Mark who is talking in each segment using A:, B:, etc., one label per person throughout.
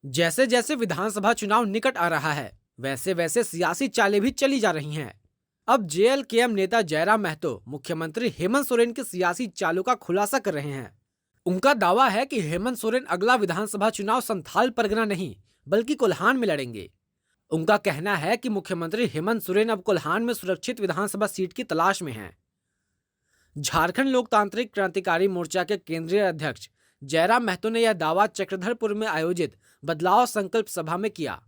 A: जैसे जैसे विधानसभा चुनाव निकट आ रहा है, वैसे वैसे सियासी चालें भी चली जा रही हैं। अब जेएलकेएम नेता जयराम महतो मुख्यमंत्री हेमंत सोरेन के सियासी चालों का खुलासा कर रहे हैं। उनका दावा है कि हेमंत सोरेन अगला विधानसभा चुनाव संथाल परगना नहीं, बल्कि कोल्हान में लड़ेंगे। उनका कहना है कि मुख्यमंत्री हेमंत सोरेन अब कोल्हान में सुरक्षित विधानसभा सीट की तलाश में हैं। झारखंड लोकतांत्रिक क्रांतिकारी मोर्चा के केंद्रीय अध्यक्ष जयराम महतो ने यह दावा चक्रधरपुर में आयोजित बदलाव संकल्प सभा में किया।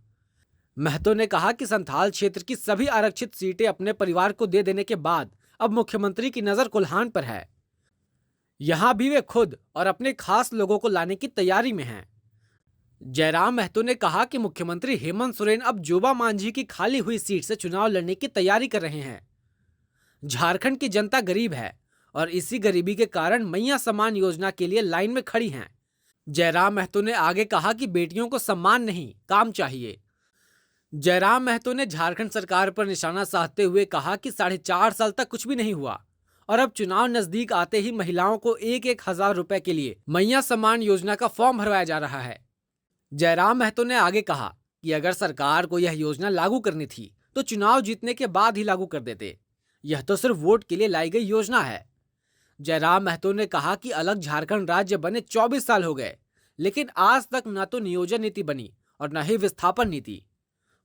A: महतो ने कहा कि संथाल क्षेत्र की सभी आरक्षित सीटें अपने परिवार को दे देने के बाद अब मुख्यमंत्री की नजर कोल्हान पर है। यहां भी वे खुद और अपने खास लोगों को लाने की तैयारी में हैं। जयराम महतो ने कहा कि मुख्यमंत्री हेमंत सोरेन अब जोबा मांझी की खाली हुई सीट से चुनाव लड़ने की तैयारी कर रहे हैं। झारखंड की जनता गरीब है और इसी गरीबी के कारण मैया सम्मान योजना के लिए लाइन में खड़ी हैं। जयराम महतो ने आगे कहा कि बेटियों को सम्मान नहीं, काम चाहिए। जयराम महतो ने झारखंड सरकार पर निशाना साधते हुए कहा कि 4.5 साल तक कुछ भी नहीं हुआ और अब चुनाव नजदीक आते ही महिलाओं को 1,000 रुपए के लिए मैया सम्मान योजना का फॉर्म भरवाया जा रहा है। जयराम महतो ने आगे कहा कि अगर सरकार को यह योजना लागू करनी थी तो चुनाव जीतने के बाद ही लागू कर देते। यह तो सिर्फ वोट के लिए लाई गई योजना है। जयराम महतो ने कहा कि अलग झारखंड राज्य बने 24 साल हो गए, लेकिन आज तक न तो नियोजन नीति बनी और न ही विस्थापन नीति।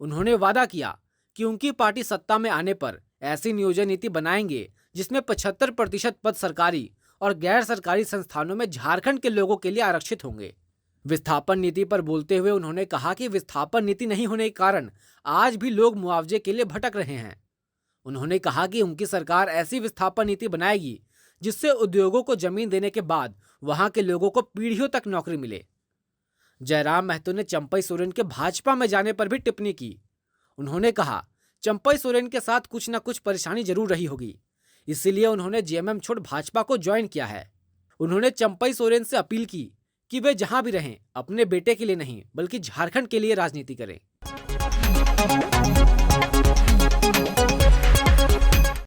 A: उन्होंने वादा किया कि उनकी पार्टी सत्ता में आने पर ऐसी नियोजन नीति बनाएंगे जिसमें 75% पद सरकारी और गैर सरकारी संस्थानों में झारखंड के लोगों के लिए आरक्षित होंगे। विस्थापन नीति पर बोलते हुए उन्होंने कहा कि विस्थापन नीति नहीं होने के कारण आज भी लोग मुआवजे के लिए भटक रहे हैं। उन्होंने कहा कि उनकी सरकार ऐसी विस्थापन नीति बनाएगी जिससे उद्योगों को जमीन देने के बाद वहां के लोगों को पीढ़ियों तक नौकरी मिले। जयराम महतो ने चंपई सोरेन के भाजपा में जाने पर भी टिप्पणी की। उन्होंने कहा, चंपई सोरेन के साथ कुछ न कुछ परेशानी जरूर रही होगी, इसीलिए उन्होंने जेएमएम छोड़ भाजपा को ज्वाइन किया है। उन्होंने चंपई सोरेन से अपील की कि वे जहां भी रहें अपने बेटे के लिए नहीं बल्कि झारखंड के लिए राजनीति करें।